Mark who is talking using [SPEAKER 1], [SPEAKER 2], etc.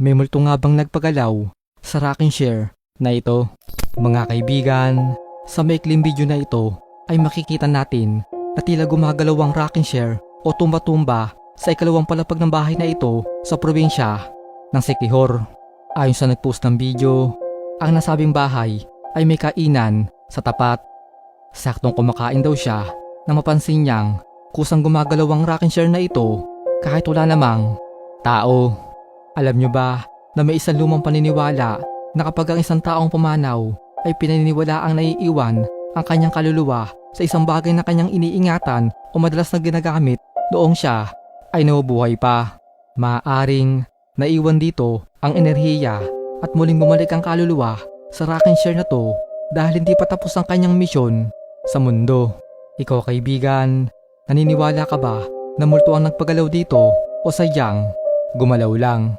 [SPEAKER 1] May multo nga bang nagpagalaw sa rocking chair na ito? Mga kaibigan, sa maikling video na ito ay makikita natin na tila gumagalaw ang rocking chair o tumba-tumba sa ikalawang palapag ng bahay na ito sa probinsya ng Siquijor. Ayon sa nagpost ng video, ang nasabing bahay ay may kainan sa tapat. Saktong kumakain daw siya na mapansin niyang kusang gumagalaw ang rocking chair na ito kahit wala namang tao. Alam niyo ba na may isang lumang paniniwala na kapag ang isang taong pumanaw ay pinaniniwala ang naiiwan ang kanyang kaluluwa sa isang bagay na kanyang iniingatan o madalas na ginagamit noong siya ay nabubuhay pa. Maaaring naiwan dito ang enerhiya at muling bumalik ang kaluluwa sa rocking chair na to dahil hindi pa tapos ang kanyang misyon sa mundo. Ikaw kaibigan, naniniwala ka ba na multo ang nagpagalaw dito o sadyang gumalaw lang?